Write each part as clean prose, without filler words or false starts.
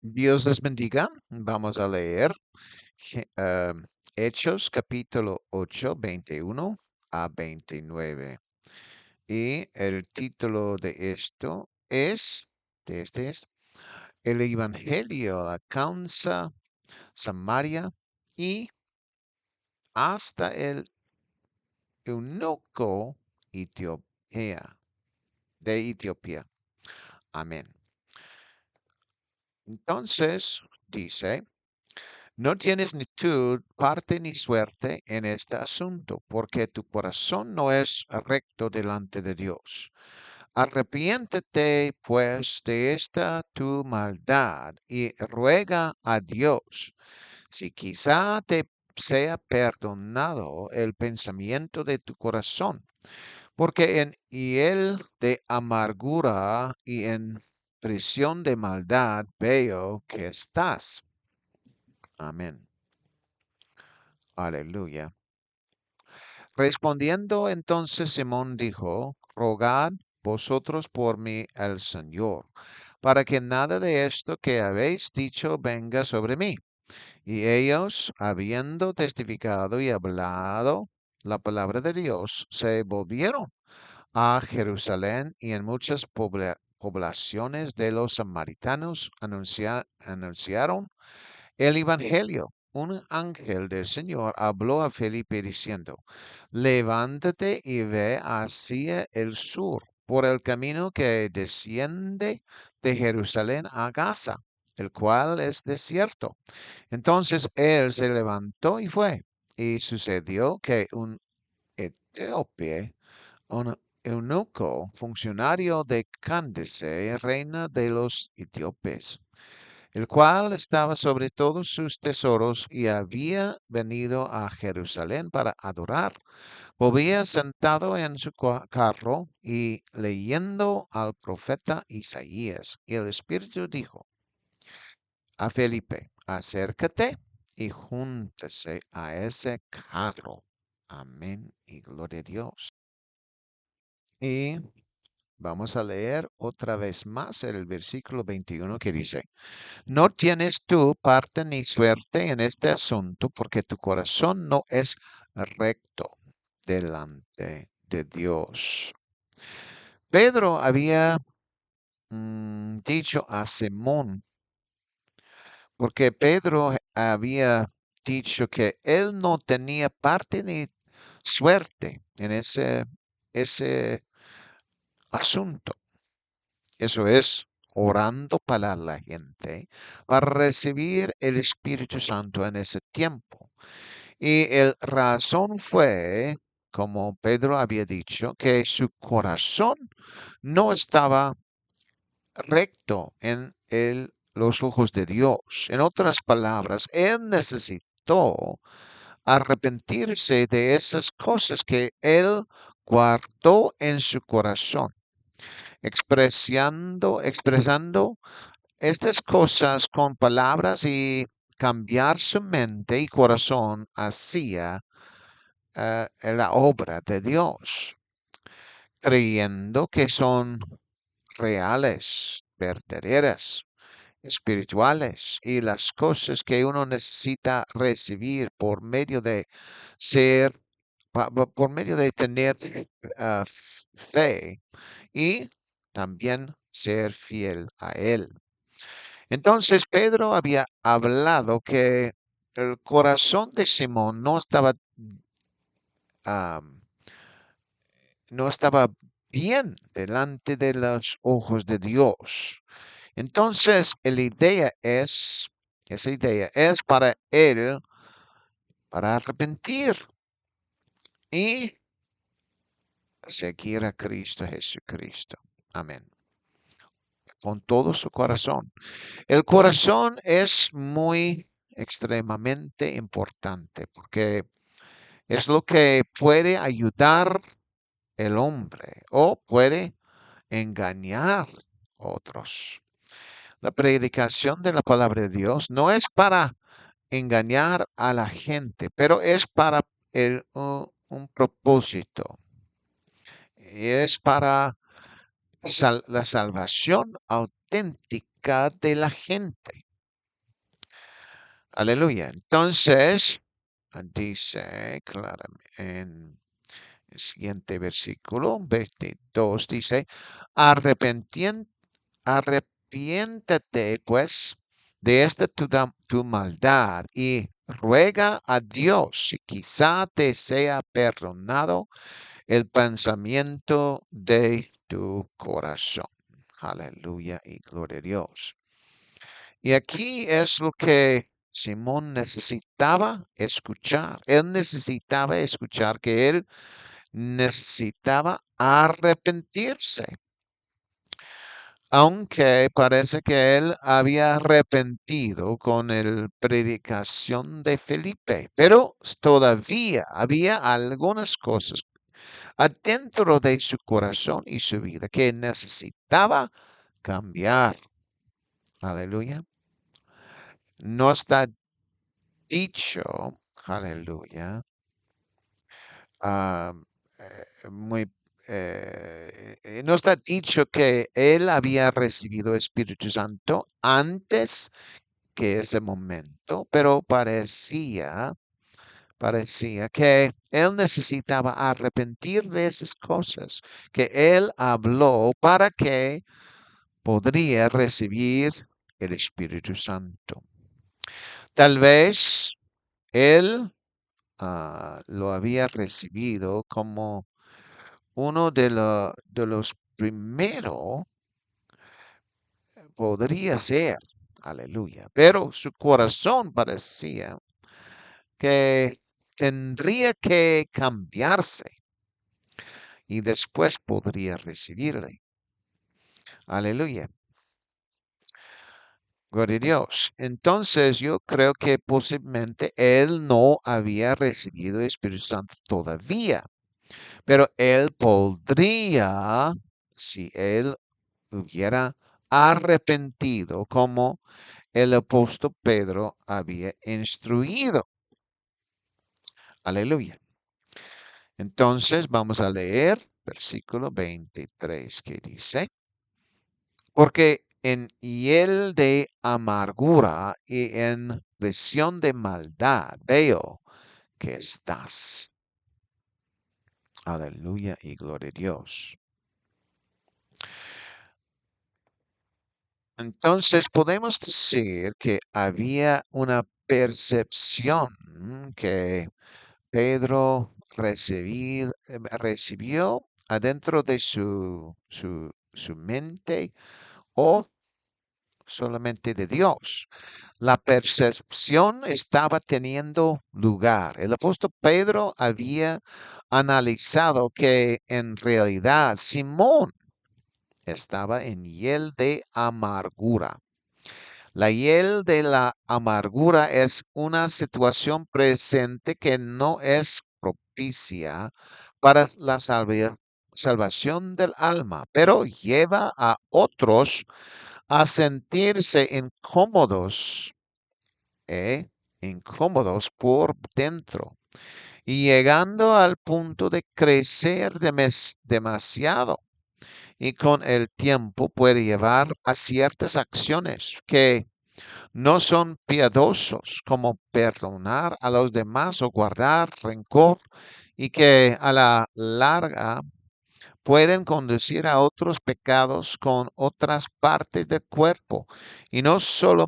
Dios les bendiga. Vamos a leer Je- eh, Hechos capítulo 8, 21 a 29. Y el título de esto es, de este es, El Evangelio alcanza Samaria y hasta el eunuco Etiopía, de Etiopía. Amén. Entonces, dice, no tienes ni tú parte ni suerte en este asunto, porque tu corazón no es recto delante de Dios. Arrepiéntete, pues, de esta tu maldad y ruega a Dios, si quizá te sea perdonado el pensamiento de tu corazón, porque en hiel de amargura y en prisión de maldad veo que estás. Amén. Aleluya. Respondiendo entonces Simón dijo, rogad vosotros por mí al Señor, para que nada de esto que habéis dicho venga sobre mí. Y ellos, habiendo testificado y hablado la palabra de Dios, se volvieron a Jerusalén y en muchas poblaciones de los samaritanos anunciaron el Evangelio. Un ángel del Señor habló a Felipe diciendo, levántate y ve hacia el sur, por el camino que desciende de Jerusalén a Gaza, el cual es desierto. Entonces él se levantó y fue. Y sucedió que un etíope, un eunuco, funcionario de Cándice, reina de los etíopes, el cual estaba sobre todos sus tesoros y había venido a Jerusalén para adorar. Volvía sentado en su carro y leyendo al profeta Isaías. Y el Espíritu dijo a Felipe, acércate y júntese a ese carro. Amén y gloria a Dios. Y vamos a leer otra vez más el versículo 21 que dice, no tienes tú parte ni suerte en este asunto porque tu corazón no es recto delante de Dios. Pedro había dicho a Simón, porque Pedro había dicho que él no tenía parte ni suerte en ese asunto. Eso es, orando para la gente, para recibir el Espíritu Santo en ese tiempo. Y el razón fue, como Pedro había dicho, que su corazón no estaba recto en los ojos de Dios. En otras palabras, él necesitó arrepentirse de esas cosas que él guardó en su corazón, expresando estas cosas con palabras y cambiar su mente y corazón hacia la obra de Dios, creyendo que son reales, verdaderas, espirituales y las cosas que uno necesita recibir por medio de ser, por medio de tener fe y también ser fiel a Él. Entonces Pedro había hablado que el corazón de Simón am, no estaba bien delante de los ojos de Dios. Entonces, esa idea es para él, para arrepentir y seguir a Cristo Jesucristo. Amén. Con todo su corazón. El corazón es muy extremadamente importante porque es lo que puede ayudar el hombre o puede engañar a otros. La predicación de la palabra de Dios no es para engañar a la gente, pero es para un propósito. Y es para la salvación auténtica de la gente. Aleluya. Entonces, dice claramente en el siguiente versículo, 22, dice, arrepentien- arrepiéntete pues de esta tu maldad y ruega a Dios si quizá te sea perdonado el pensamiento de tu corazón. Aleluya y gloria a Dios. Y aquí es lo que Simón necesitaba escuchar. Él necesitaba escuchar que él necesitaba arrepentirse. Aunque parece que él había arrepentido con la predicación de Felipe, pero todavía había algunas cosas adentro de su corazón y su vida que necesitaba cambiar. Aleluya. No está dicho, aleluya, ah, muy, no está dicho que él había recibido Espíritu Santo antes que ese momento, pero parecía que él necesitaba arrepentir de esas cosas que él habló para que podría recibir el Espíritu Santo. Tal vez él lo había recibido como uno de los primeros, podría ser, aleluya, pero su corazón parecía que tendría que cambiarse y después podría recibirle. Aleluya. Gloria a Dios. Entonces yo creo que posiblemente él no había recibido el Espíritu Santo todavía, pero él podría, si él hubiera arrepentido como el apóstol Pedro había instruido. Aleluya. Entonces vamos a leer versículo 23 que dice, porque en hiel de amargura y en presión de maldad veo que estás. Aleluya y gloria a Dios. Entonces podemos decir que había una percepción que Pedro recibió adentro de su mente o solamente de Dios. La percepción estaba teniendo lugar. El apóstol Pedro había analizado que en realidad Simón estaba en hiel de amargura. La hiel de la amargura es una situación presente que no es propicia para la salvación del alma, pero lleva a otros a sentirse incómodos, ¿eh? Incómodos por dentro y llegando al punto de crecer demasiado y con el tiempo puede llevar a ciertas acciones que no son piadosos, como perdonar a los demás o guardar rencor, y que a la larga pueden conducir a otros pecados con otras partes del cuerpo, y no solo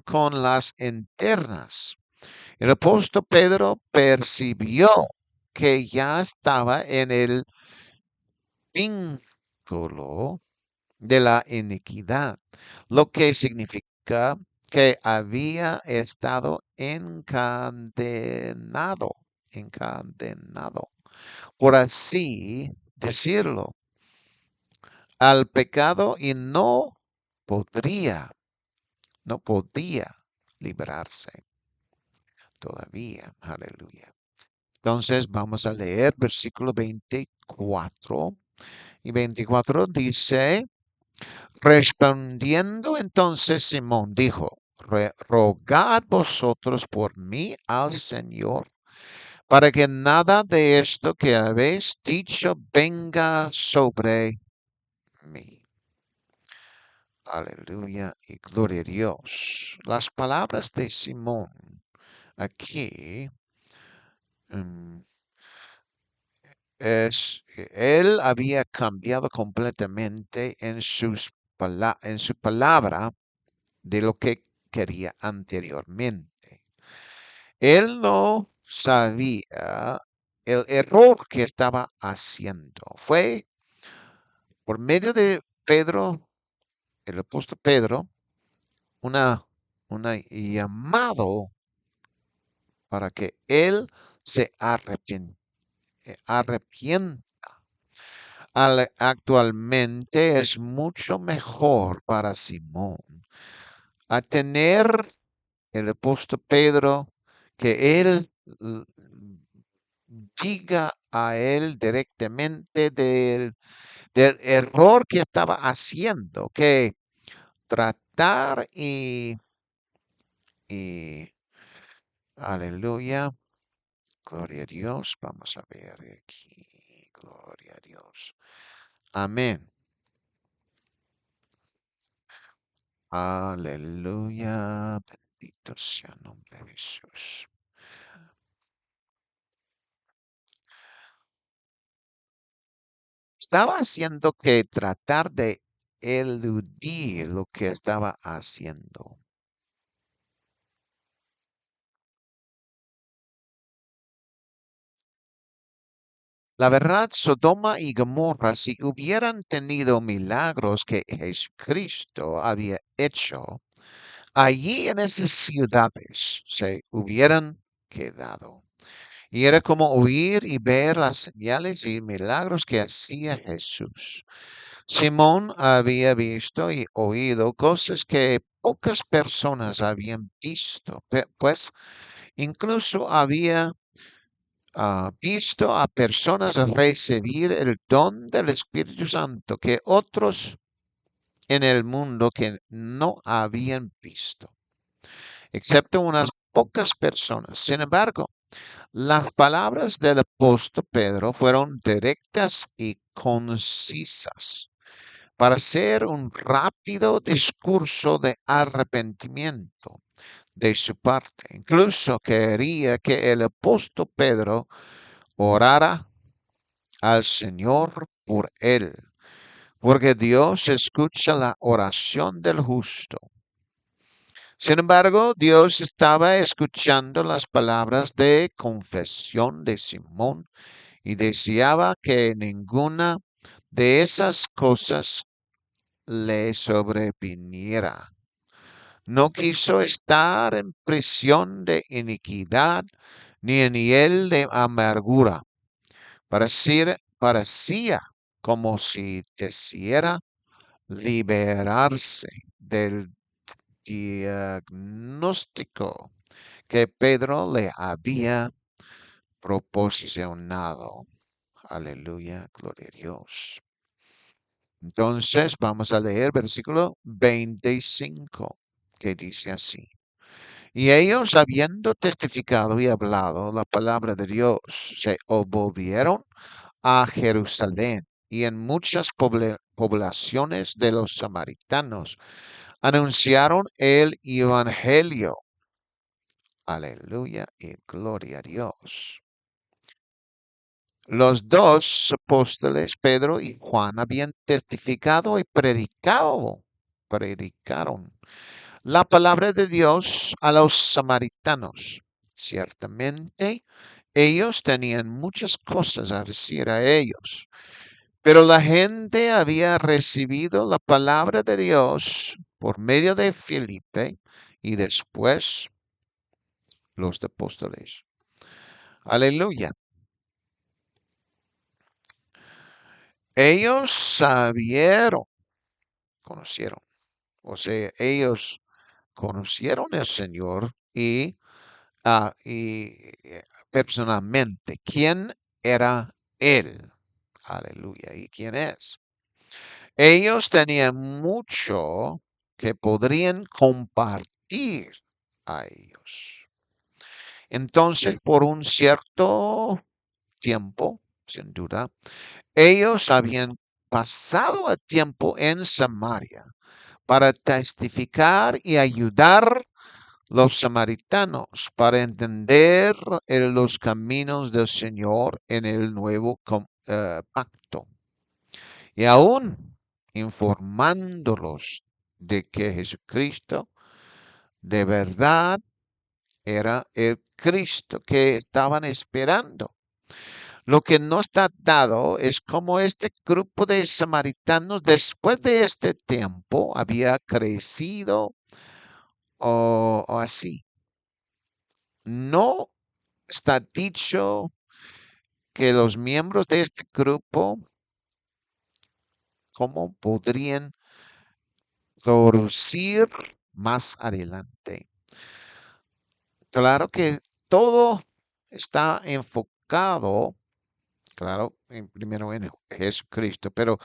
con las internas. El apóstol Pedro percibió que ya estaba en el vínculo de la iniquidad, lo que significa que había estado encadenado, por así decirlo, al pecado y podría, no podía librarse todavía. Aleluya. Entonces vamos a leer versículo 24 y 24 dice, respondiendo entonces Simón dijo, rogad vosotros por mí al Señor, para que nada de esto que habéis dicho venga sobre mí. Aleluya y gloria a Dios. Las palabras de Simón aquí mm, él había cambiado completamente en su palabra de lo que quería anteriormente. Él no sabía el error que estaba haciendo. Fue por medio de Pedro, el apóstol Pedro, una, una llamado para que él se arrepienta. Actualmente es mucho mejor para Simón a tener el apóstol Pedro que él diga a él directamente del error que estaba haciendo, que tratar y aleluya, gloria a Dios, vamos a ver aquí, gloria a Dios, amén, aleluya, bendito sea el nombre de Jesús. Estaba haciendo que tratar de eludir lo que estaba haciendo. La verdad, Sodoma y Gomorra, si hubieran tenido milagros que Jesucristo había hecho, allí en esas ciudades se hubieran quedado. Y era como oír y ver las señales y milagros que hacía Jesús. Simón había visto y oído cosas que pocas personas habían visto, pues incluso había visto a personas recibir el don del Espíritu Santo que otros en el mundo que no habían visto, excepto unas pocas personas. Sin embargo, las palabras del apóstol Pedro fueron directas y concisas para hacer un rápido discurso de arrepentimiento de su parte. Incluso quería que el apóstol Pedro orara al Señor por él, porque Dios escucha la oración del justo. Sin embargo, Dios estaba escuchando las palabras de confesión de Simón y deseaba que ninguna de esas cosas le sobreviniera. No quiso estar en prisión de iniquidad ni en hiel de amargura. Parecía como si quisiera liberarse del diagnóstico que Pedro le había proporcionado. Aleluya, gloria a Dios. Entonces vamos a leer versículo 25, que dice así. Y ellos, habiendo testificado y hablado la palabra de Dios, se volvieron a Jerusalén y en muchas poblaciones de los samaritanos anunciaron el evangelio. Aleluya y gloria a Dios. Los dos apóstoles, Pedro y Juan, habían testificado y predicaron la palabra de Dios a los samaritanos. Ciertamente, ellos tenían muchas cosas a decir a ellos, pero la gente había recibido la palabra de Dios por medio de Felipe y después los apóstoles. Aleluya. Ellos sabieron, conocieron, o sea, ellos conocieron al Señor y personalmente quién era Él. Aleluya. ¿Y quién es? Ellos tenían mucho que podrían compartir a ellos. Entonces, por un cierto tiempo, sin duda, ellos habían pasado el tiempo en Samaria para testificar y ayudar los samaritanos para entender los caminos del Señor en el nuevo pacto. Y aún informándolos de que Jesucristo de verdad era el Cristo que estaban esperando. Lo que no está dado es cómo este grupo de samaritanos después de este tiempo había crecido o así. No está dicho que los miembros de este grupo, cómo podrían producir más adelante. Claro que todo está enfocado, claro, primero en Jesucristo, pero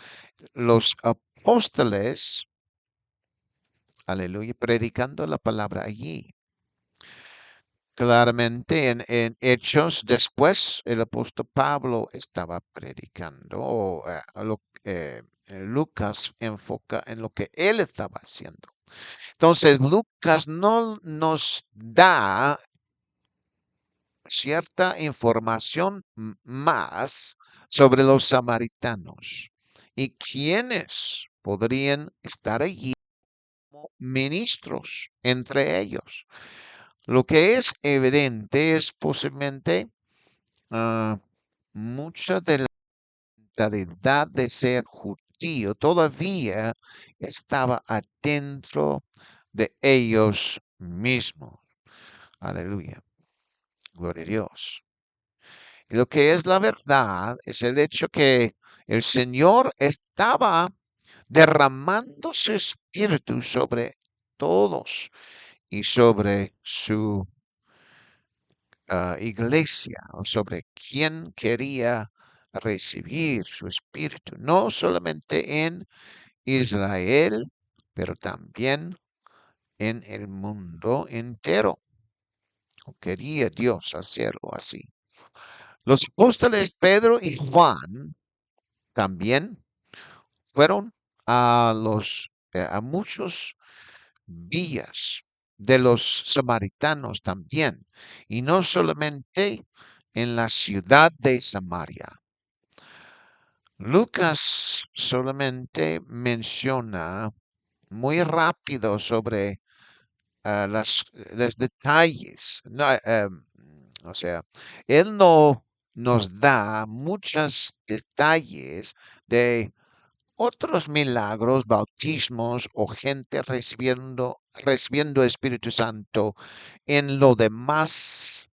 los apóstoles, aleluya, predicando la palabra allí. Claramente en Hechos, después el apóstol Pablo estaba predicando, Lucas enfoca en lo que él estaba haciendo. Entonces, Lucas no nos da cierta información más sobre los samaritanos y quiénes podrían estar allí como ministros entre ellos. Lo que es evidente es posiblemente ah, mucha de la mentalidad de ser judío todavía estaba adentro de ellos mismos. Aleluya. Gloria a Dios. Y lo que es la verdad es el hecho que el Señor estaba derramando su espíritu sobre todos y sobre su iglesia o sobre quién quería recibir su espíritu, no solamente en Israel, pero también en el mundo entero. Quería Dios hacerlo así. Los apóstoles Pedro y Juan también fueron a muchos villas de los samaritanos también, y no solamente en la ciudad de Samaria. Lucas solamente menciona muy rápido sobre los detalles. No, o sea, él no nos da muchos detalles de otros milagros, bautismos o gente recibiendo Espíritu Santo en lo demás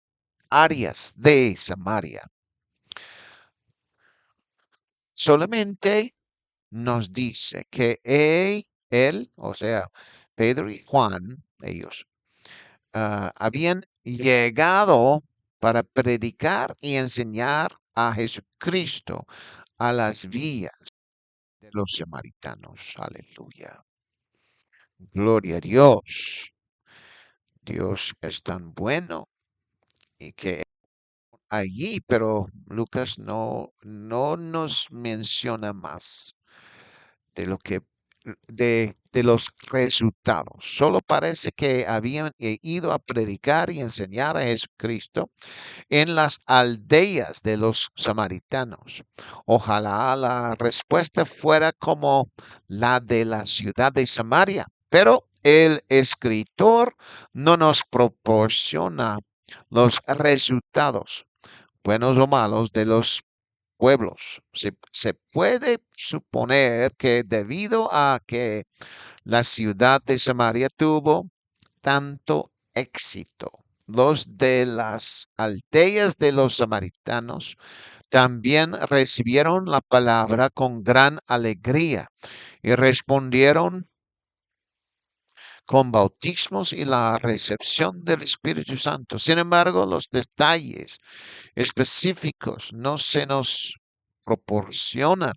áreas de Samaria. Solamente nos dice que él, o sea, Pedro y Juan, ellos, habían llegado para predicar y enseñar a Jesucristo a las vías de los samaritanos. Aleluya. Gloria a Dios. Dios es tan bueno y que allí, pero Lucas no nos menciona más de lo que de los resultados. Solo parece que habían ido a predicar y enseñar a Jesucristo en las aldeas de los samaritanos. Ojalá la respuesta fuera como la de la ciudad de Samaria, pero el escritor no nos proporciona los resultados, buenos o malos, de los pueblos. Se puede suponer que debido a que la ciudad de Samaria tuvo tanto éxito, los de las aldeas de los samaritanos también recibieron la palabra con gran alegría y respondieron con bautismos y la recepción del Espíritu Santo. Sin embargo, los detalles específicos no se nos proporcionan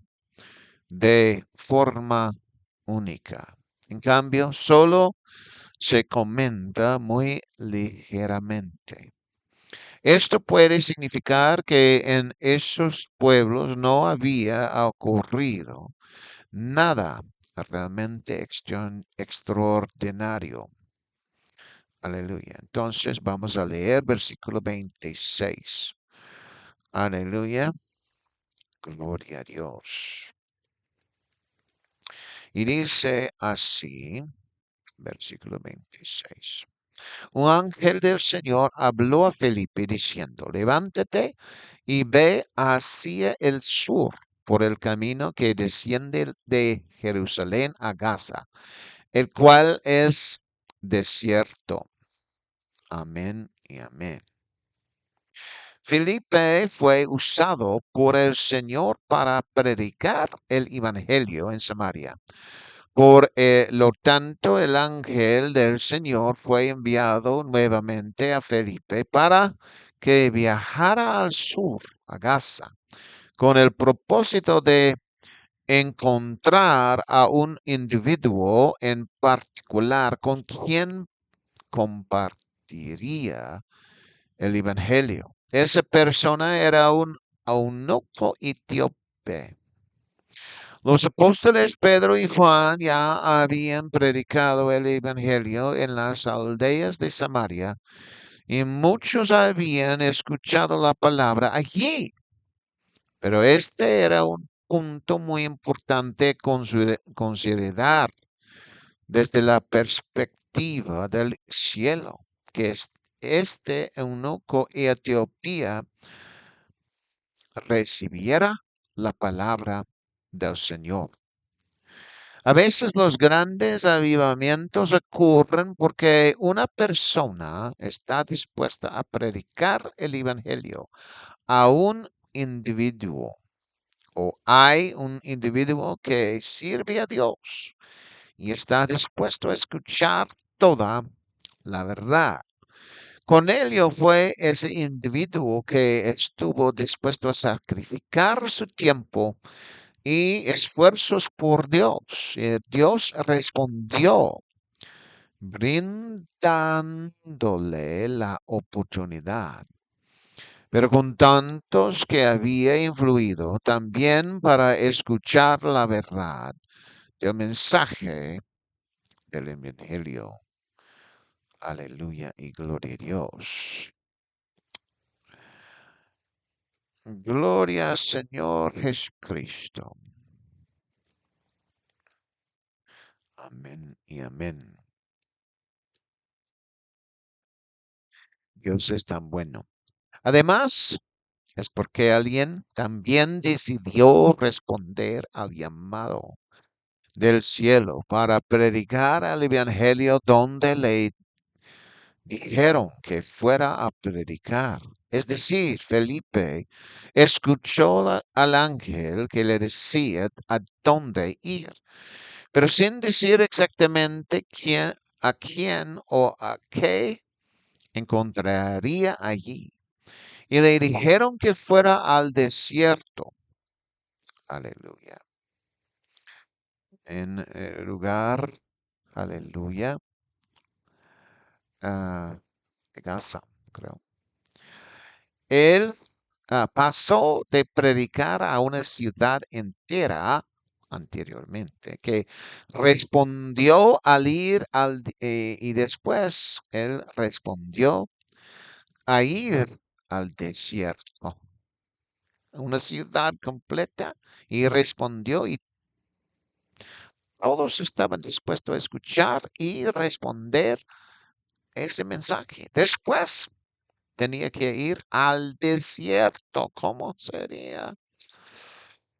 de forma única. En cambio, solo se comenta muy ligeramente. Esto puede significar que en esos pueblos no había ocurrido nada realmente extraordinario. Aleluya. Entonces vamos a leer versículo 26. Aleluya. Gloria a Dios. Y dice así, versículo 26. Un ángel del Señor habló a Felipe diciendo, levántate y ve hacia el sur por el camino que desciende de Jerusalén a Gaza, el cual es desierto. Amén y amén. Felipe fue usado por el Señor para predicar el Evangelio en Samaria. Por lo tanto, el ángel del Señor fue enviado nuevamente a Felipe para que viajara al sur, a Gaza, con el propósito de encontrar a un individuo en particular con quien compartiría el Evangelio. Esa persona era un eunuco etíope. Los apóstoles Pedro y Juan ya habían predicado el Evangelio en las aldeas de Samaria y muchos habían escuchado la palabra allí. Pero este era un punto muy importante considerar desde la perspectiva del cielo, que este eunuco Etiopía recibiera la palabra del Señor. A veces los grandes avivamientos ocurren porque una persona está dispuesta a predicar el Evangelio a un individuo o hay un individuo que sirve a Dios y está dispuesto a escuchar toda la verdad. Cornelio fue ese individuo que estuvo dispuesto a sacrificar su tiempo y esfuerzos por Dios. Dios respondió brindándole la oportunidad, pero con tantos que había influido también para escuchar la verdad del mensaje del Evangelio. Aleluya y gloria a Dios. Gloria al Señor Jesucristo. Amén y amén. Dios es tan bueno. Además, es porque alguien también decidió responder al llamado del cielo para predicar el Evangelio donde le dijeron que fuera a predicar. Es decir, Felipe escuchó al ángel que le decía a dónde ir, pero sin decir exactamente a quién o a qué encontraría allí. Y le dijeron que fuera al desierto. Aleluya. En el lugar, aleluya, de Gaza, creo. Él pasó de predicar a una ciudad entera anteriormente, que respondió al ir y después él respondió a ir al desierto, una ciudad completa, y respondió y todos estaban dispuestos a escuchar y responder ese mensaje. Después tenía que ir al desierto. ¿Cómo sería?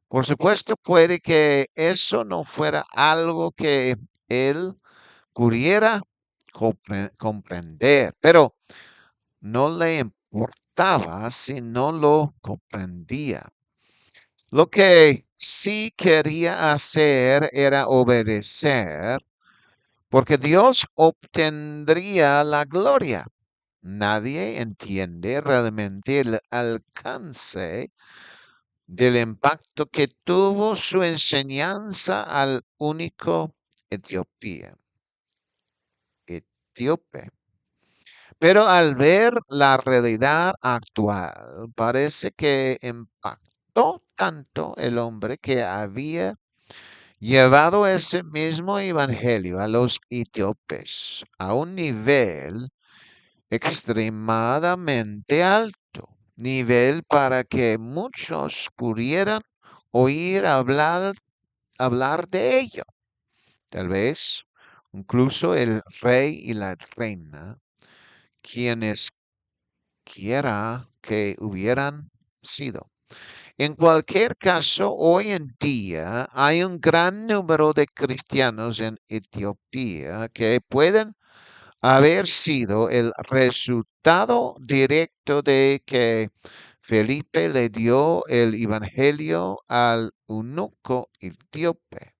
Por supuesto, puede que eso no fuera algo que él pudiera comprender, pero no le importaba si no lo comprendía. Lo que sí quería hacer era obedecer, porque Dios obtendría la gloria. Nadie entiende realmente el alcance del impacto que tuvo su enseñanza al único etíope. Pero al ver la realidad actual, parece que impactó tanto el hombre que había llevado ese mismo evangelio a los etíopes a un nivel extremadamente alto, nivel para que muchos pudieran oír hablar de ello. Tal vez incluso el rey y la reina, quienes quiera que hubieran sido. En cualquier caso, hoy en día hay un gran número de cristianos en Etiopía que pueden haber sido el resultado directo de que Felipe le dio el evangelio al eunuco etíope.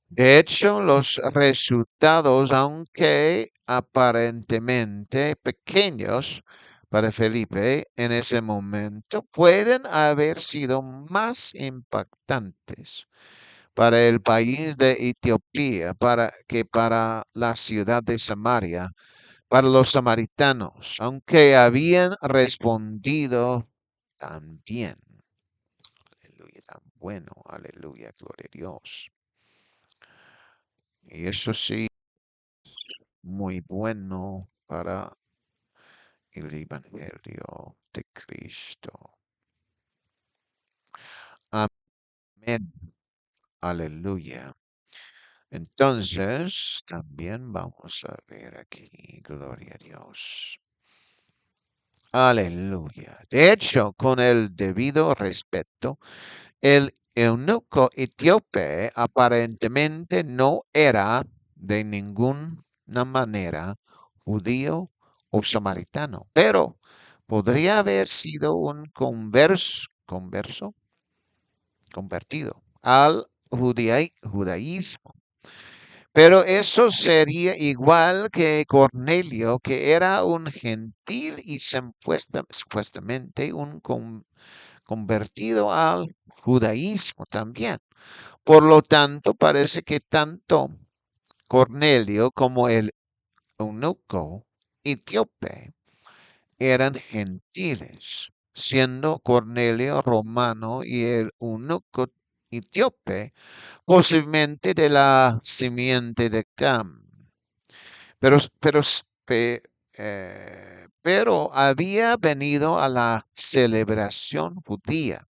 De hecho, los resultados, aunque aparentemente pequeños para Felipe en ese momento, pueden haber sido más impactantes para el país de Etiopía que para la ciudad de Samaria, para los samaritanos, aunque habían respondido tan bien. Aleluya, tan bueno, aleluya, gloria a Dios. Y eso sí, muy bueno para el Evangelio de Cristo. Amén. Aleluya. Entonces, también vamos a ver aquí, gloria a Dios. Aleluya. De hecho, con el debido respeto, el eunuco etíope aparentemente no era de ninguna manera judío o samaritano, pero podría haber sido un convertido al judaísmo. Pero eso sería igual que Cornelio, que era un gentil y supuestamente un convertido al judaísmo también. Por lo tanto, parece que tanto Cornelio como el eunuco etíope eran gentiles, siendo Cornelio romano y el eunuco etíope posiblemente de la simiente de Cam. Pero, pero, pero había venido a la celebración judía,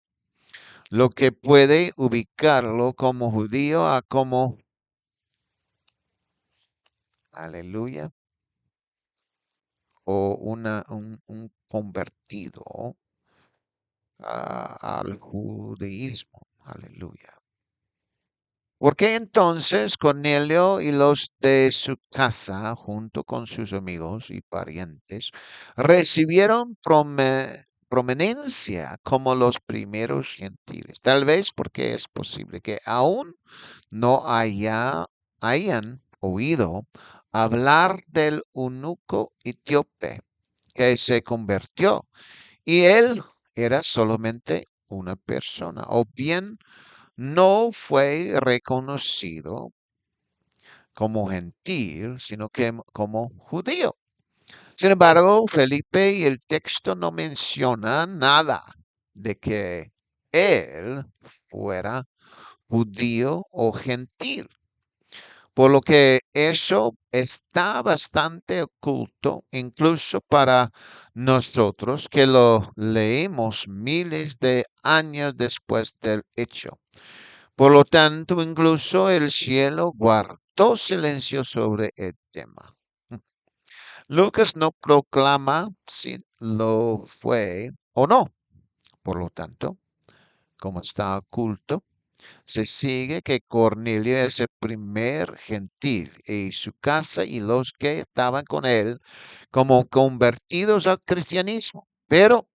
lo que puede ubicarlo como judío a como, aleluya, o un convertido al judaísmo, aleluya. ¿Por qué entonces Cornelio y los de su casa, junto con sus amigos y parientes, recibieron prominencia como los primeros gentiles? Tal vez porque es posible que aún no hayan oído hablar del eunuco etíope que se convirtió y él era solamente una persona, o bien no fue reconocido como gentil, sino que como judío. Sin embargo, Felipe y el texto no mencionan nada de que él fuera judío o gentil, por lo que eso está bastante oculto, incluso para nosotros que lo leemos miles de años después del hecho. Por lo tanto, incluso el cielo guardó silencio sobre el tema. Lucas no proclama si lo fue o no. Por lo tanto, como está oculto, se sigue que Cornelio es el primer gentil y su casa y los que estaban con él como convertidos al cristianismo. Pero,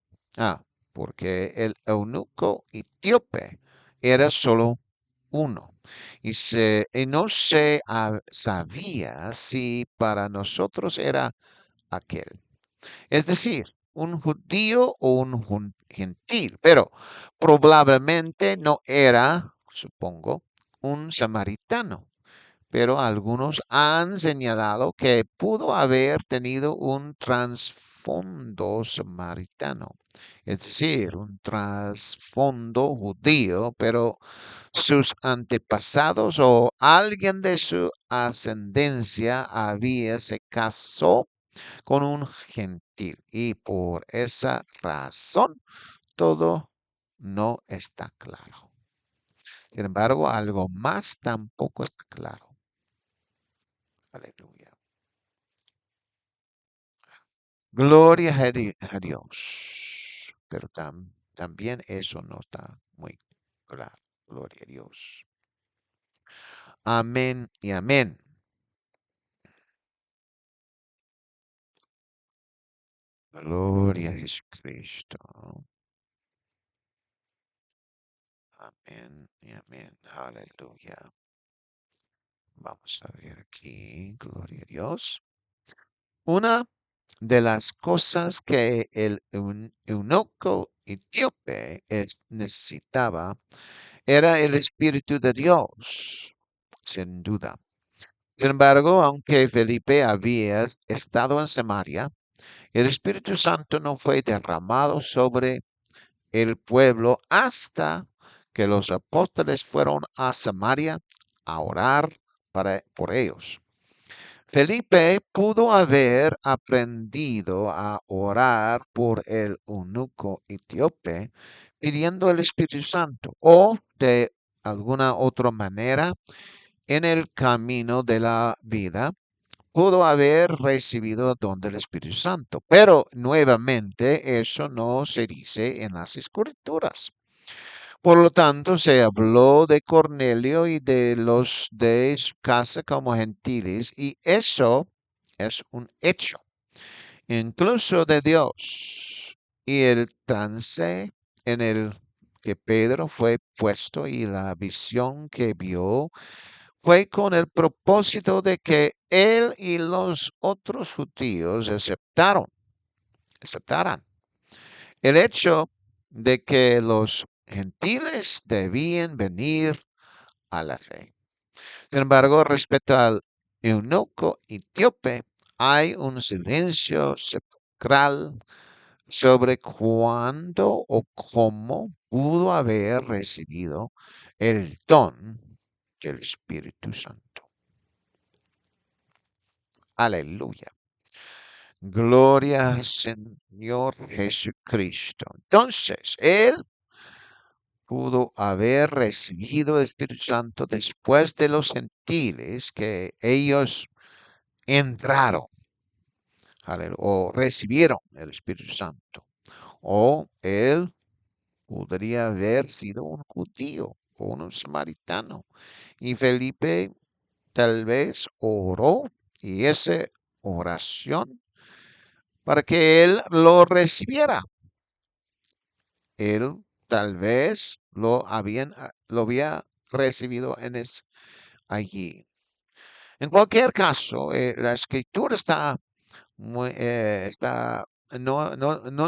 porque el eunuco etíope era solo uno. Y no se sabía si para nosotros era aquel. Es decir, un judío o un gentil, pero probablemente no era, supongo, un samaritano. pero algunos han señalado que pudo haber tenido un trasfondo samaritano, es decir, un trasfondo judío, pero sus antepasados o alguien de su ascendencia había se casó con un gentil y por esa razón todo no está claro. Sin embargo, algo más tampoco está claro. Aleluya. Gloria a Dios. Pero también eso no está muy claro. Gloria a Dios. Amén y amén. Gloria a Jesucristo. Amén y amén. Aleluya. Vamos a ver aquí. Gloria a Dios. Una de las cosas que el eunuco etíope necesitaba era el Espíritu de Dios, sin duda. Sin embargo, aunque Felipe había estado en Samaria, el Espíritu Santo no fue derramado sobre el pueblo hasta que los apóstoles fueron a Samaria a orar por ellos. Felipe pudo haber aprendido a orar por el eunuco etíope pidiendo el Espíritu Santo o de alguna otra manera en el camino de la vida pudo haber recibido el don del Espíritu Santo. Pero nuevamente eso no se dice en las Escrituras. Por lo tanto, se habló de Cornelio y de los de su casa como gentiles, y eso es un hecho, incluso de Dios. Y el trance en el que Pedro fue puesto y la visión que vio fue con el propósito de que él y los otros judíos aceptaran el hecho de que los gentiles debían venir a la fe. Sin embargo, respecto al eunuco etíope, hay un silencio sepulcral sobre cuándo o cómo pudo haber recibido el don del Espíritu Santo. Aleluya. Gloria al Señor Jesucristo. Entonces, Él pudo haber recibido el Espíritu Santo después de los gentiles que ellos entraron o recibieron el Espíritu Santo. O Él podría haber sido un judío o un samaritano. Y Felipe tal vez oró y esa oración para que él lo recibiera. Él tal vez lo había recibido allí. En cualquier caso, la escritura no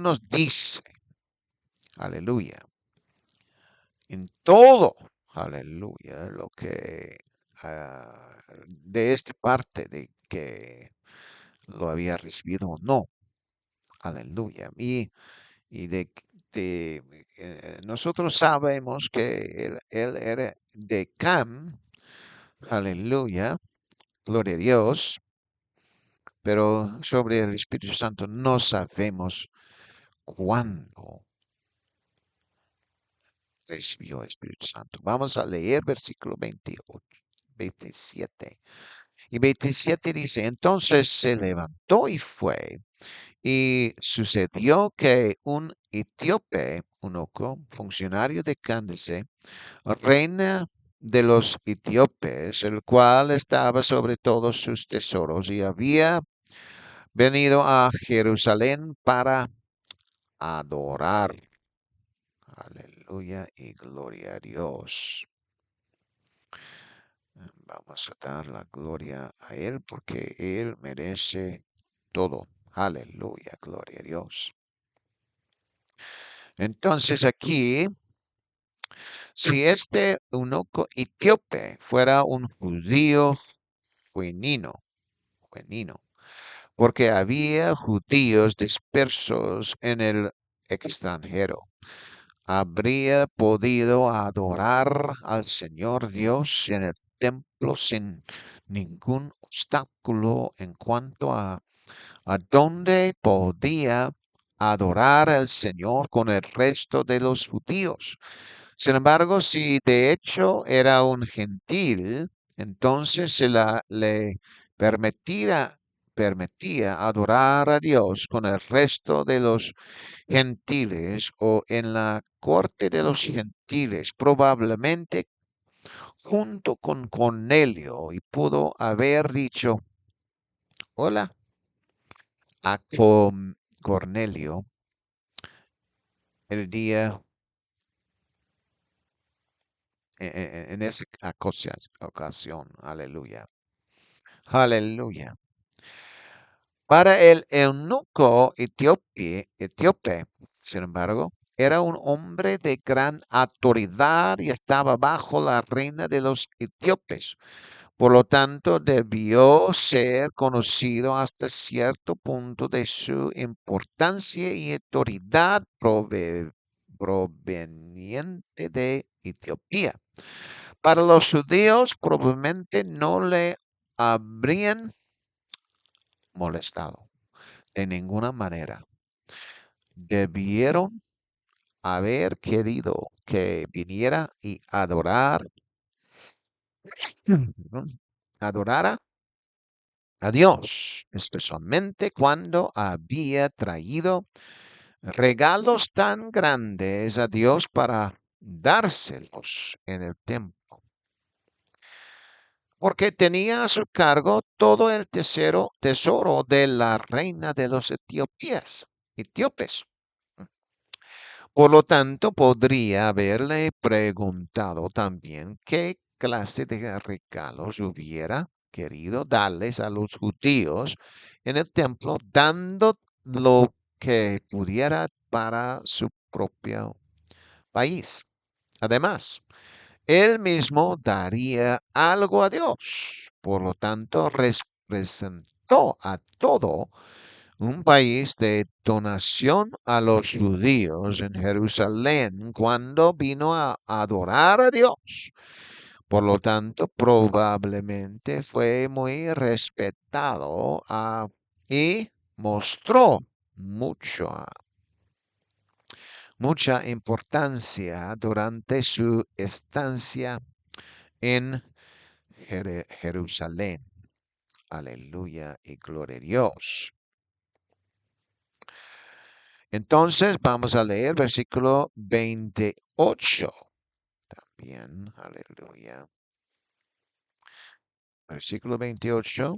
nos dice, aleluya, en todo, aleluya, lo que de esta parte de que lo había recibido o no, aleluya. Nosotros sabemos que él era de Cam, aleluya, gloria a Dios, pero sobre el Espíritu Santo no sabemos cuándo recibió el Espíritu Santo. Vamos a leer versículo 28, 27. Y 27 dice, entonces se levantó y fue. Y sucedió que un etíope, eunuco, funcionario de Cándice, reina de los etíopes, el cual estaba sobre todos sus tesoros y había venido a Jerusalén para adorar. Aleluya y gloria a Dios. Vamos a dar la gloria a Él porque Él merece todo. Aleluya, gloria a Dios. Entonces aquí Si este eunuco etíope fuera un judío genuino, genuino, porque había judíos dispersos en el extranjero, habría podido adorar al Señor Dios en el templo sin ningún obstáculo en cuanto a dónde podía adorar al Señor con el resto de los judíos. Sin embargo, si de hecho era un gentil, entonces le permitía adorar a Dios con el resto de los gentiles o en la corte de los gentiles, probablemente junto con Cornelio, y pudo haber dicho, hola a Cornelio el día en esa ocasión. Aleluya. Aleluya. Para el eunuco etíope, sin embargo, era un hombre de gran autoridad y estaba bajo la reina de los etíopes. Por lo tanto, debió ser conocido hasta cierto punto de su importancia y autoridad proveniente de Etiopía. Para los judíos probablemente no le habrían molestado de ninguna manera. Debieron haber querido que viniera y adorara a Dios, especialmente cuando había traído regalos tan grandes a Dios para dárselos en el templo, porque tenía a su cargo todo el tesoro de la reina de los etíopes. Por lo tanto, podría haberle preguntado también qué clase de regalos hubiera querido darles a los judíos en el templo, dando lo que pudiera para su propio país. Además, él mismo daría algo a Dios. Por lo tanto, representó a todo un país de donación a los judíos en Jerusalén cuando vino a adorar a Dios. Por lo tanto, probablemente fue muy respetado y mostró mucha importancia durante su estancia en Jerusalén. Aleluya y gloria a Dios. Entonces vamos a leer versículo 28 también. Aleluya. Versículo 28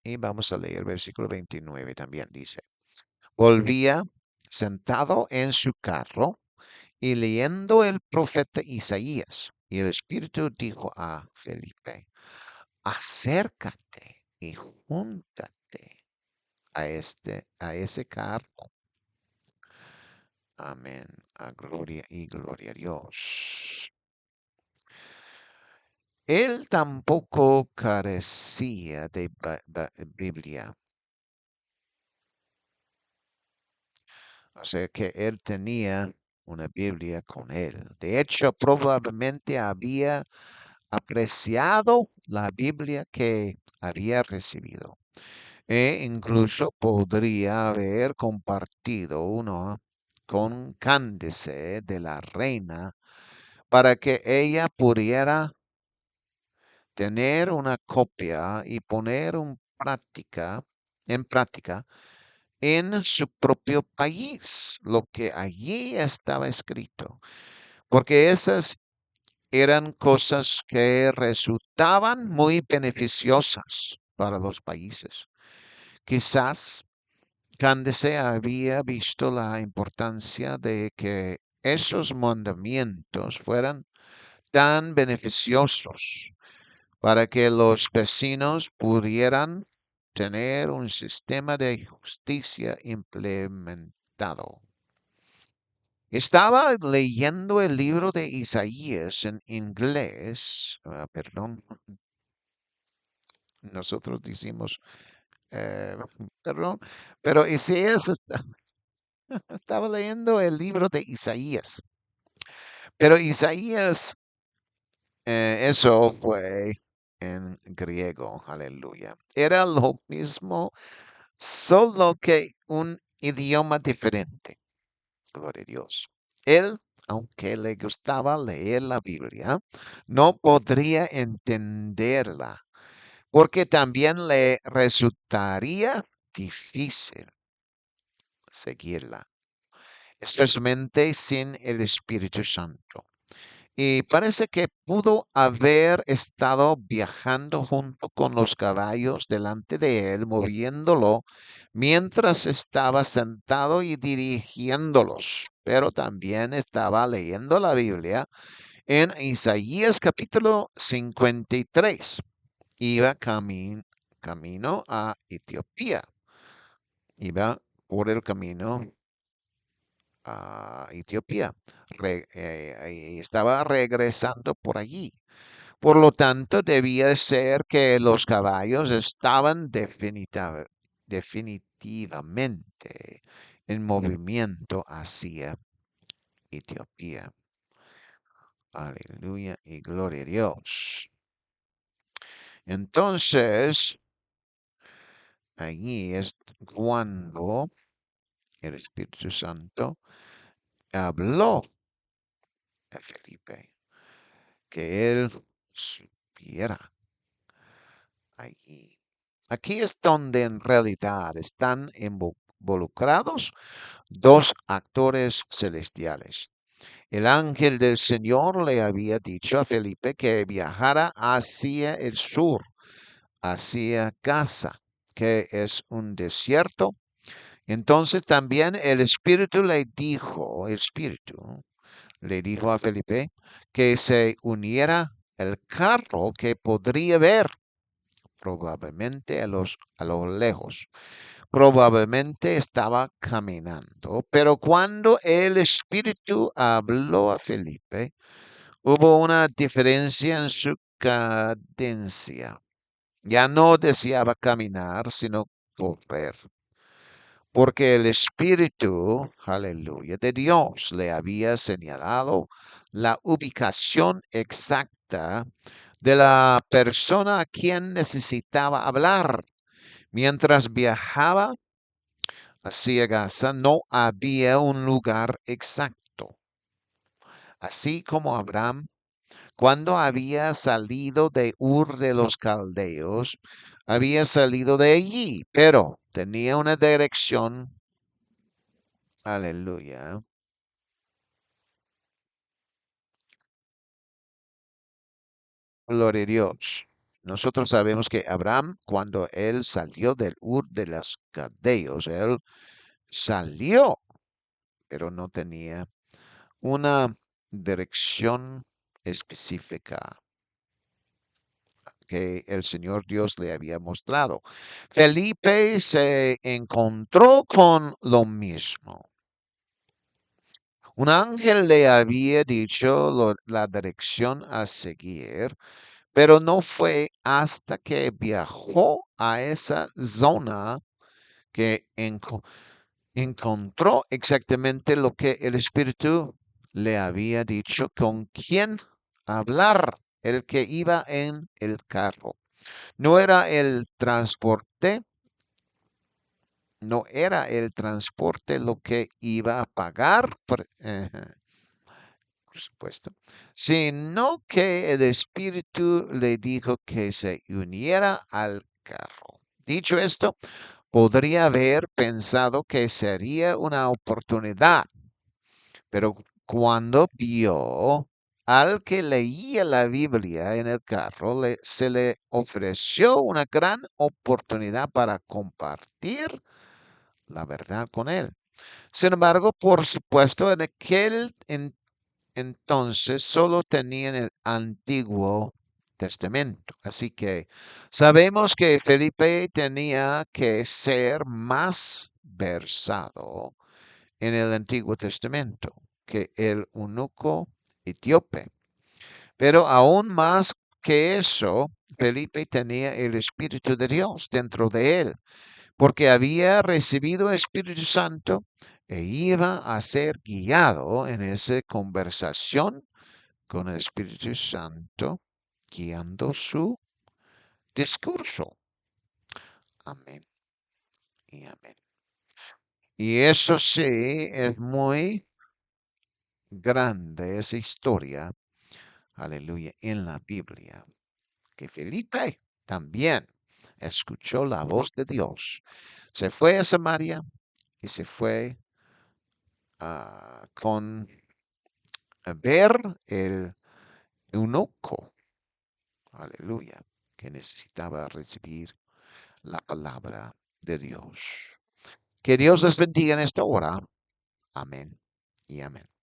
y vamos a leer versículo 29 también. Dice, volvía sentado en su carro y leyendo el profeta Isaías. Y el Espíritu dijo a Felipe, acércate y júntate a ese carro. Amén. A gloria y gloria a Dios. Él tampoco carecía de Biblia. O sea que él tenía una Biblia con él. De hecho, probablemente había apreciado la Biblia que había recibido. E incluso podría haber compartido uno con Cándice de la Reina para que ella pudiera tener una copia y poner en práctica en su propio país lo que allí estaba escrito, porque esas eran cosas que resultaban muy beneficiosas para los países. Quizás Candace había visto la importancia de que esos mandamientos fueran tan beneficiosos para que los vecinos pudieran tener un sistema de justicia implementado. Estaba leyendo el libro de Isaías en inglés. Perdón, nosotros decimos, eh, perdón, pero Isaías estaba leyendo el libro de Isaías. Pero Isaías, eso fue en griego, aleluya. Era lo mismo, solo que un idioma diferente. Gloria a Dios. Él, aunque le gustaba leer la Biblia, no podría entenderla, porque también le resultaría difícil seguirla, especialmente sin el Espíritu Santo. Y parece que pudo haber estado viajando junto con los caballos delante de él, moviéndolo mientras estaba sentado y dirigiéndolos. Pero también estaba leyendo la Biblia en Isaías capítulo 53. Iba camino a Etiopía. Iba por el camino a Etiopía. Estaba regresando por allí. Por lo tanto, debía de ser que los caballos estaban definitivamente en movimiento hacia Etiopía. Aleluya y gloria a Dios. Entonces, allí es cuando el Espíritu Santo habló a Felipe que él supiera allí. Aquí es donde en realidad están involucrados dos actores celestiales. El ángel del Señor le había dicho a Felipe que viajara hacia el sur, hacia Gaza, que es un desierto. Entonces también el Espíritu le dijo a Felipe que se uniera el carro que podría ver probablemente a lo lejos. Probablemente estaba caminando, pero cuando el Espíritu habló a Felipe, hubo una diferencia en su cadencia. Ya no deseaba caminar, sino correr, porque el Espíritu, aleluya, de Dios le había señalado la ubicación exacta de la persona a quien necesitaba hablar. Mientras viajaba hacia Gaza, no había un lugar exacto. Así como Abraham, cuando había salido de Ur de los Caldeos, había salido de allí, pero tenía una dirección. Aleluya. Gloria a Dios. Nosotros sabemos que Abraham, cuando él salió del Ur de los Caldeos, él salió, pero no tenía una dirección específica que el Señor Dios le había mostrado. Felipe se encontró con lo mismo. Un ángel le había dicho la dirección a seguir, pero no fue hasta que viajó a esa zona que encontró exactamente lo que el Espíritu le había dicho con quién hablar, el que iba en el carro. No era el transporte, no era el transporte lo que iba a pagar, por supuesto, sino que el Espíritu le dijo que se uniera al carro. Dicho esto, podría haber pensado que sería una oportunidad, pero cuando vio al que leía la Biblia en el carro, se le ofreció una gran oportunidad para compartir la verdad con él. Sin embargo, por supuesto, en aquel entonces solo tenían el Antiguo Testamento. Así que sabemos que Felipe tenía que ser más versado en el Antiguo Testamento. que el eunuco etíope. Pero aún más que eso, Felipe tenía el Espíritu de Dios dentro de él, porque había recibido el Espíritu Santo e iba a ser guiado en esa conversación con el Espíritu Santo, guiando su discurso. Amén y amén. Y eso sí es muy grande, esa historia, aleluya, en la Biblia, que Felipe también escuchó la voz de Dios. Se fue a Samaria y se fue con ver el eunuco, aleluya, que necesitaba recibir la palabra de Dios. Que Dios les bendiga en esta hora. Amén y amén.